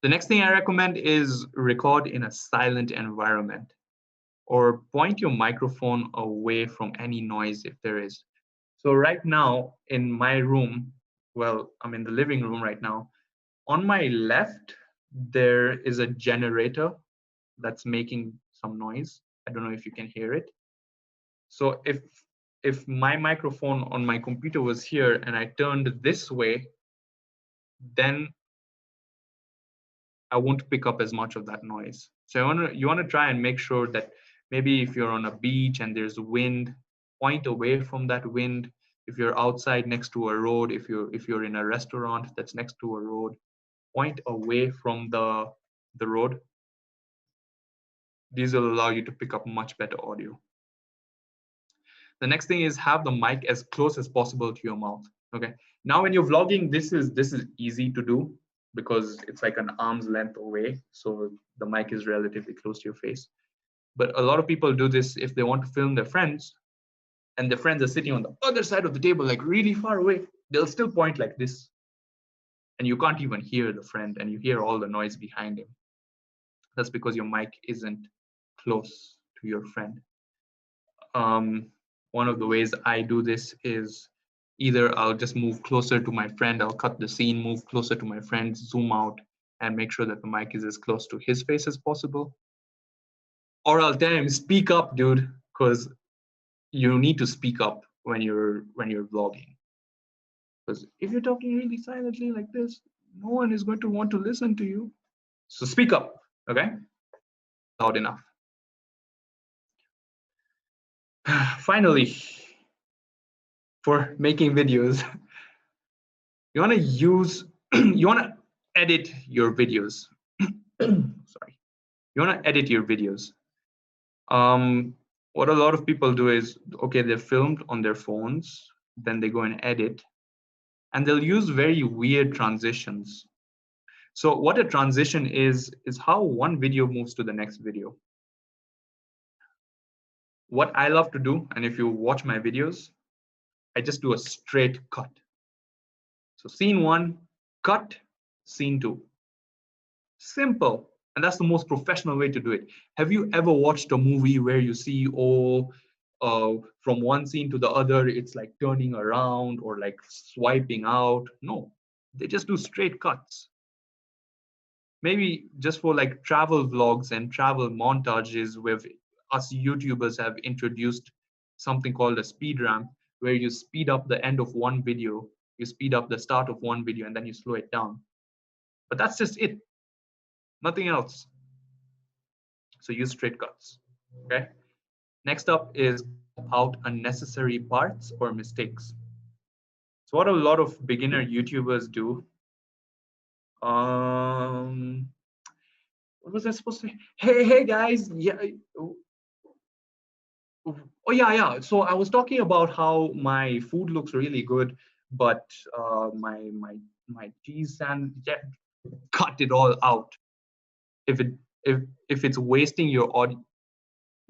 The next thing I recommend is record in a silent environment, or point your microphone away from any noise if there is. So right now in my room, well, I'm in the living room right now. On my left, there is a generator that's making some noise. I don't know if you can hear it. So if my microphone on my computer was here and I turned this way, then I won't pick up as much of that noise. So you wanna try and make sure that maybe if you're on a beach and there's wind, point away from that wind. If you're outside next to a road, if you're in a restaurant that's next to a road, point away from the road. These will allow you to pick up much better audio. The next thing is have the mic as close as possible to your mouth. Okay. Now when you're vlogging, this is easy to do because it's like an arm's length away. So the mic is relatively close to your face. But a lot of people do this if they want to film their friends and their friends are sitting on the other side of the table, like really far away. They'll still point like this. And you can't even hear the friend and you hear all the noise behind him. That's because your mic isn't close to your friend. One of the ways I do this is either I'll just move closer to my friend, I'll cut the scene, move closer to my friend, zoom out, and make sure that the mic is as close to his face as possible. Or I'll tell him, speak up, dude, because you need to speak up when you're vlogging. Because if you're talking really silently like this, no one is going to want to listen to you. So speak up, okay? Loud enough. Finally, for making videos, you want to use, you want to edit your videos. Sorry. You want to edit your videos. What a lot of people do is, okay, they're filmed on their phones, then they go and edit, and they'll use very weird transitions. So what a transition is how one video moves to the next video. What I love to do, and if you watch my videos, I just do a straight cut. So scene one, cut, scene two. Simple. And that's the most professional way to do it. Have you ever watched a movie where you see, from one scene to the other, it's like turning around or like swiping out? No, they just do straight cuts. Maybe just for like travel vlogs and travel montages where us YouTubers have introduced something called a speed ramp, where you speed up the end of one video, you speed up the start of one video, and then you slow it down. But that's just it. Nothing else. So use straight cuts. Okay. Next up is out unnecessary parts or mistakes. So what a lot of beginner YouTubers do. What was I supposed to say? Hey guys. Yeah. Oh yeah. So I was talking about how my food looks really good, but my cheese sandwich, yeah, cut it all out. If it's wasting your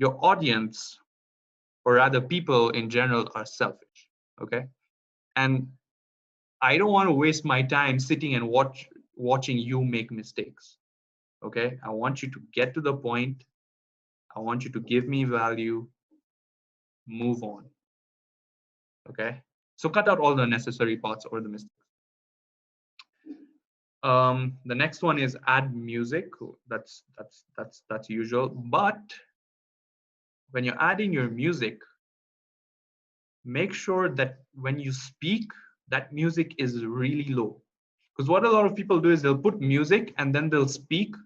audience, or rather people in general, are selfish. Okay. And I don't want to waste my time sitting and watching you make mistakes. Okay. I want you to get to the point. I want you to give me value, move on. Okay. So cut out all the necessary parts or the mistakes. The next one is add music. That's usual. But when you're adding your music, make sure that when you speak, that music is really low. Because what a lot of people do is they'll put music and then they'll speak,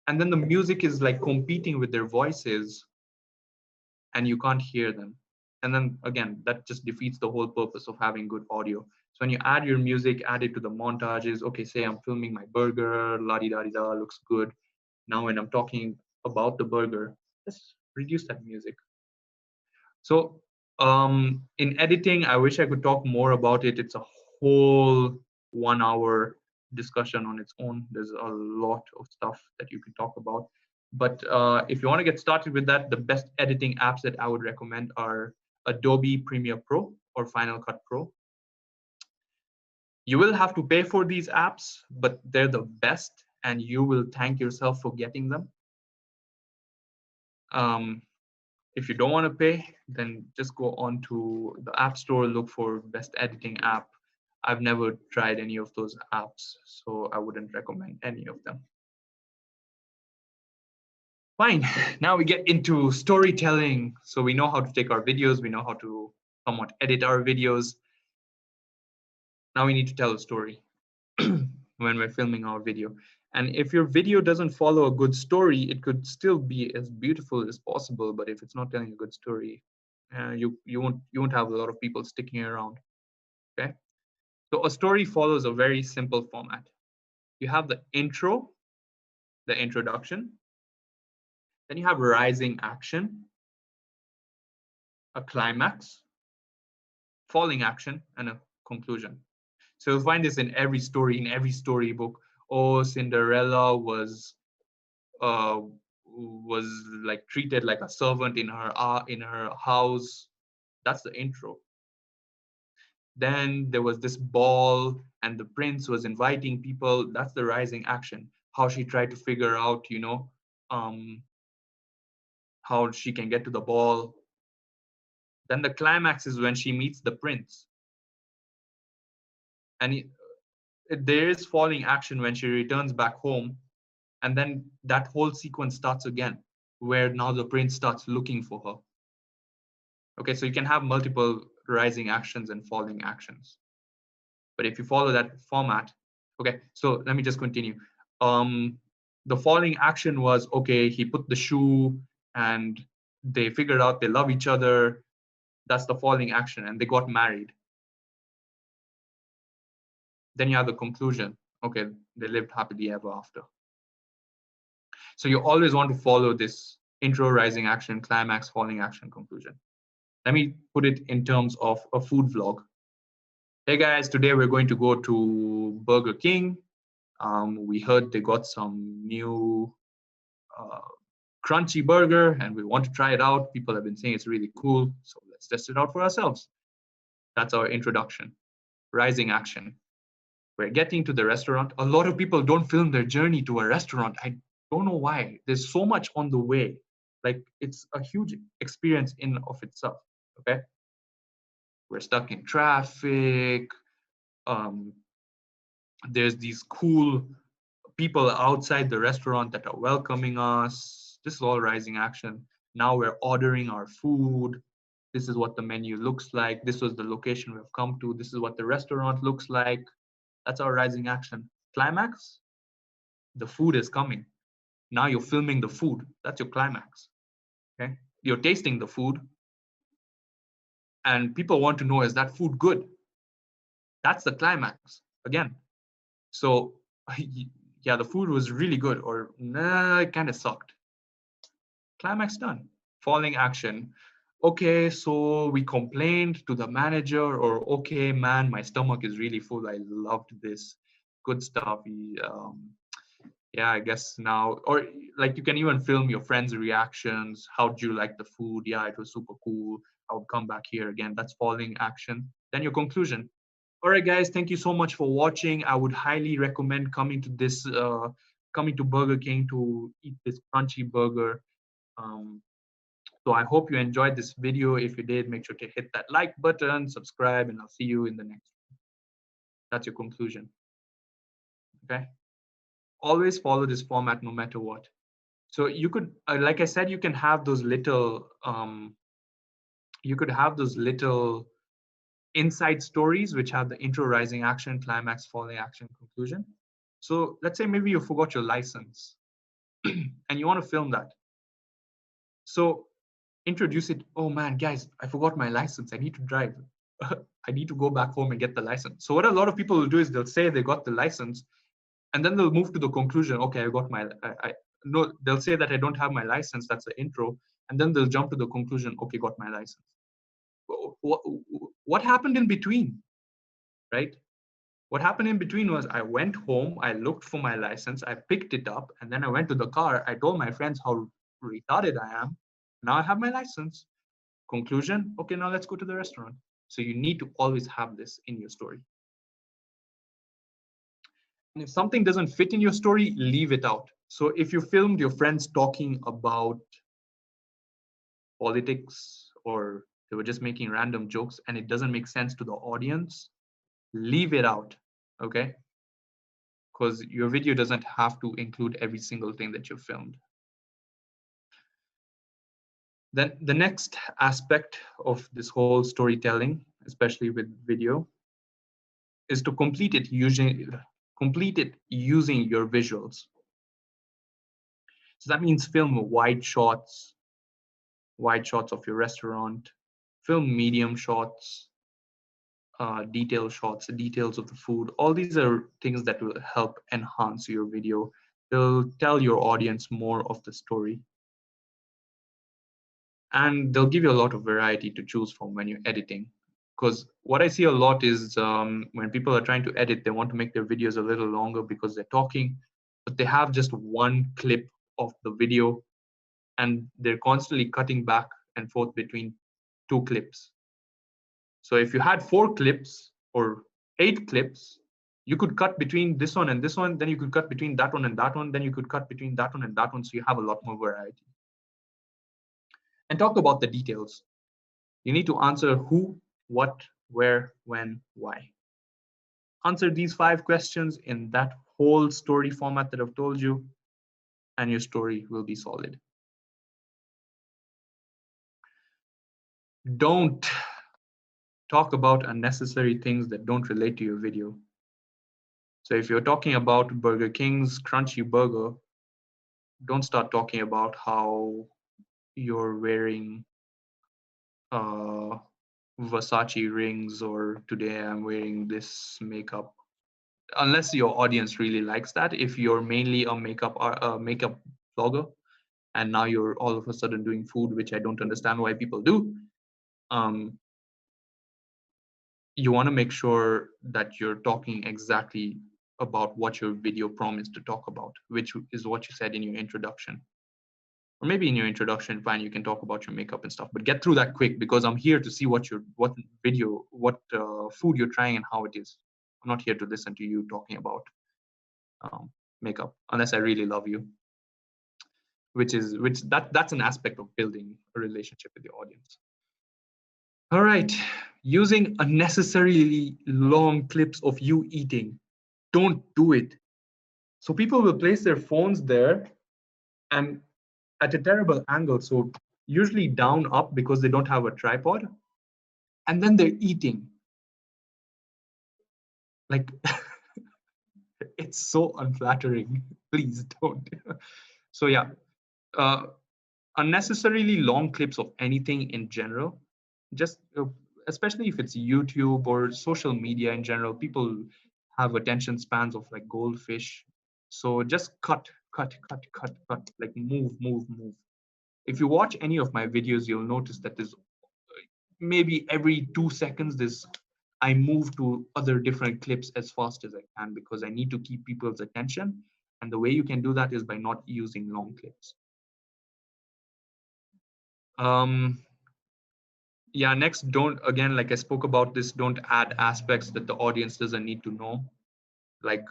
and then the music is like competing with their voices and you can't hear them. And then again, that just defeats the whole purpose of having good audio. So when you add your music, add it to the montages. Okay, say I'm filming my burger, la-di-da-di-da, looks good. Now when I'm talking about the burger, just reduce that music. So in editing, I wish I could talk more about it. It's a whole 1 hour discussion on its own. There's a lot of stuff that you can talk about. But if you want to get started with that, the best editing apps that I would recommend are Adobe Premiere Pro or Final Cut Pro. You will have to pay for these apps, but they're the best and you will thank yourself for getting them. If you don't want to pay, then just go on to the App Store, look for best editing app. I've never tried any of those apps, so I wouldn't recommend any of them. Fine, now we get into storytelling. So we know how to take our videos, we know how to somewhat edit our videos. Now we need to tell a story when we're filming our video. And if your video doesn't follow a good story, it could still be as beautiful as possible. But if it's not telling a good story, you won't have a lot of people sticking around. Okay, so a story follows a very simple format. You have the intro, the introduction, then you have rising action, a climax, falling action, and a conclusion. So you'll find this in every story, in every storybook. Oh, Cinderella was like treated like a servant in her house. That's the intro. Then there was this ball, and the prince was inviting people. That's the rising action. How she tried to figure out, how she can get to the ball. Then the climax is when she meets the prince, and there is falling action when she returns back home, and then that whole sequence starts again, where now the prince starts looking for her. Okay, so you can have multiple rising actions and falling actions. But if you follow that format, okay, so let me just continue. The falling action was, okay, he put the shoe and they figured out they love each other. That's the falling action, and they got married. Then you have the conclusion. Okay, they lived happily ever after. So you always want to follow this intro, rising action, climax, falling action, conclusion. Let me put it in terms of a food vlog. Hey guys, today we're going to go to Burger King. We heard they got some new crunchy burger and we want to try it out. People have been saying it's really cool, so let's test it out for ourselves. That's our introduction. Rising action. We're getting to the restaurant. A lot of people don't film their journey to a restaurant. I don't know why. There's so much on the way. Like, it's a huge experience in of itself. Okay, we're stuck in traffic. There's these cool people outside the restaurant that are welcoming us. This is all rising action. Now we're ordering our food. This is what the menu looks like. This was the location we've come to. This is what the restaurant looks like. That's our rising action. Climax, the food is coming. Now you're filming the food. That's your climax. Okay, you're tasting the food and people want to know, is that food good? That's the climax again. So yeah, the food was really good, or nah, it kind of sucked. Climax done. Falling action. Okay, so we complained to the manager, or okay, man, my stomach is really full. I loved this. Good stuff. Yeah, I guess now, or like you can even film your friends' reactions. How do you like the food? Yeah, it was super cool. I would come back here again. That's falling action. Then your conclusion. All right, guys, thank you so much for watching. I would highly recommend coming to Burger King to eat this crunchy burger. So I hope you enjoyed this video. If you did, make sure to hit that like button, subscribe, and I'll see you in the next one. That's your conclusion. Okay. Always follow this format no matter what. So you could, like I said, you can have those little, inside stories which have the intro, rising action, climax, falling action, conclusion. So let's say maybe you forgot your license and you want to film that. So introduce it. Oh man, guys, I forgot my license. I need to drive. I need to go back home and get the license. So what a lot of people will do is they'll say they got the license and then they'll move to the conclusion. Okay, I got my, no, they'll say that I don't have my license. That's the intro. And then they'll jump to the conclusion. Okay, got my license. What happened in between, right? What happened in between was I went home, I looked for my license, I picked it up, and then I went to the car. I told my friends how retarded I am. Now I have my license. Conclusion, okay, now let's go to the restaurant. So you need to always have this in your story. And if something doesn't fit in your story, leave it out. So if you filmed your friends talking about politics or they were just making random jokes and it doesn't make sense to the audience, leave it out, okay? Because your video doesn't have to include every single thing that you filmed. Then the next aspect of this whole storytelling, especially with video, is to complete it using your visuals. So that means film wide shots of your restaurant, film medium shots, detail shots, details of the food. All these are things that will help enhance your video. They'll tell your audience more of the story. And they'll give you a lot of variety to choose from when you're editing. Because what I see a lot is when people are trying to edit, they want to make their videos a little longer because they're talking, but they have just one clip of the video and they're constantly cutting back and forth between two clips. So if you had 4 clips or 8 clips, you could cut between this one and this one, then you could cut between that one and that one, then you could cut between that one and that one, so you have a lot more variety. And talk about the details. You need to answer who, what, where, when, why. Answer these 5 questions in that whole story format that I've told you, and your story will be solid. Don't talk about unnecessary things that don't relate to your video. So if you're talking about Burger King's crunchy burger, don't start talking about how you're wearing Versace rings or today I'm wearing this makeup. Unless your audience really likes that. If you're mainly a makeup blogger and now you're all of a sudden doing food, which I don't understand why people do, you want to make sure that you're talking exactly about what your video promised to talk about, which is what you said in your introduction. Or maybe in your introduction, fine, you can talk about your makeup and stuff, but get through that quick because I'm here to see what food you're trying and how it is. I'm not here to listen to you talking about makeup unless I really love you, that's an aspect of building a relationship with your audience. All right, using unnecessarily long clips of you eating, don't do it. So people will place their phones there and at a terrible angle, so usually down up because they don't have a tripod, and then they're eating. Like it's so unflattering. Please don't. So yeah, unnecessarily long clips of anything in general, just especially if it's YouTube or social media in general, people have attention spans of like goldfish. So just cut, like move. If you watch any of my videos, you'll notice that there's maybe every 2 seconds I move to other different clips as fast as I can because I need to keep people's attention. And the way you can do that is by not using long clips. Yeah, next, don't, again, like I spoke about this, don't add aspects that the audience doesn't need to know. Like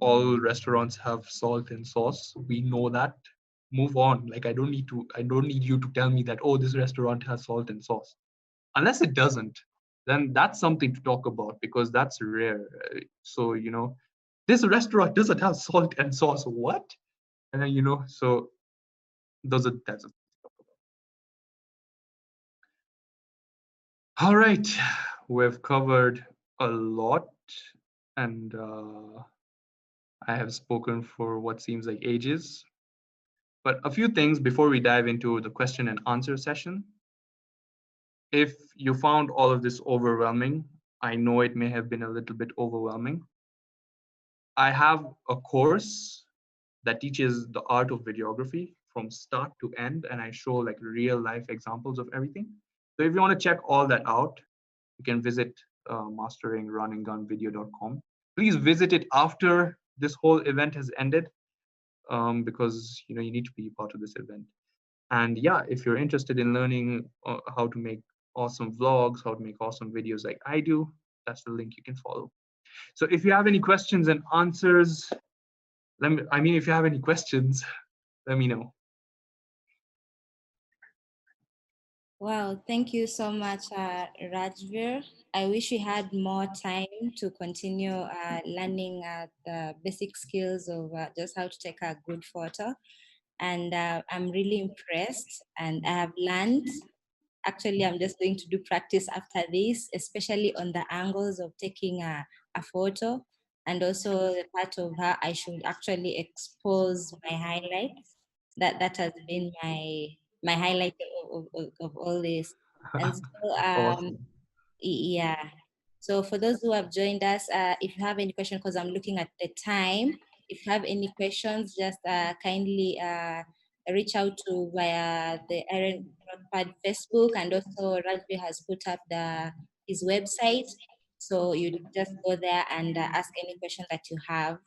all restaurants have salt and sauce. We know that. Move on. Like I don't need you to tell me that, oh, this restaurant has salt and sauce. Unless it doesn't, then that's something to talk about because that's rare. So, this restaurant doesn't have salt and sauce. What? And then, so that's a all right. We've covered a lot and I have spoken for what seems like ages. But a few things before we dive into the question and answer session. If you found all of this overwhelming, I know it may have been a little bit overwhelming. I have a course that teaches the art of videography from start to end, and I show like real life examples of everything. So if you want to check all that out, you can visit masteringrunninggunvideo.com. Please visit it after this whole event has ended because you need to be part of this event. And yeah, if you're interested in learning how to make awesome vlogs, how to make awesome videos like I do, that's the link you can follow. So if you have any questions and answers, if you have any questions, let me know. Well, thank you so much, Rajveer. I wish we had more time to continue learning the basic skills of just how to take a good photo. And I'm really impressed, and I have learned. Actually, I'm just going to do practice after this, especially on the angles of taking a photo, and also the part of how I should actually expose my highlights. That has been my highlight of all this. And so Awesome. yeah. So for those who have joined us, if you have any question, because I'm looking at the time, if you have any questions, just kindly reach out to via the IREN Growthpad Facebook, and also Rajvi has put up his website. So you just go there and ask any question that you have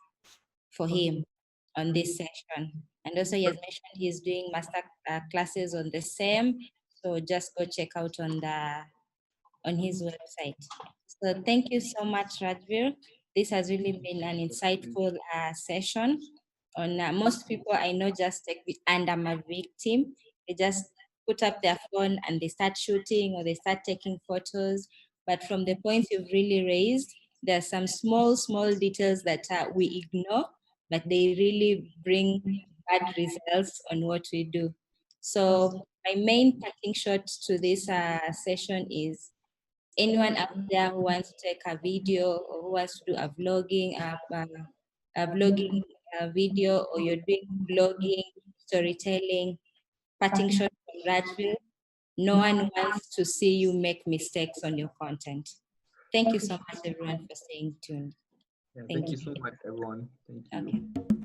for him on this session. And also he has mentioned he's doing master classes on the same. So just go check out on his website. So thank you so much, Rajveer. This has really been an insightful session. On most people I know just take, and I'm a victim. They just put up their phone and they start shooting or they start taking photos. But from the points you've really raised, there are some small details that we ignore, but they really bring bad results on what we do. So my main parting shot to this session is anyone out there who wants to take a video or who wants to do a vlogging video, or you're doing blogging, storytelling, parting shot from Rajville, no one wants to see you make mistakes on your content. Thank you so much, everyone, for staying tuned. Yeah, Thank thank you. you so much, everyone. Thank you. Okay.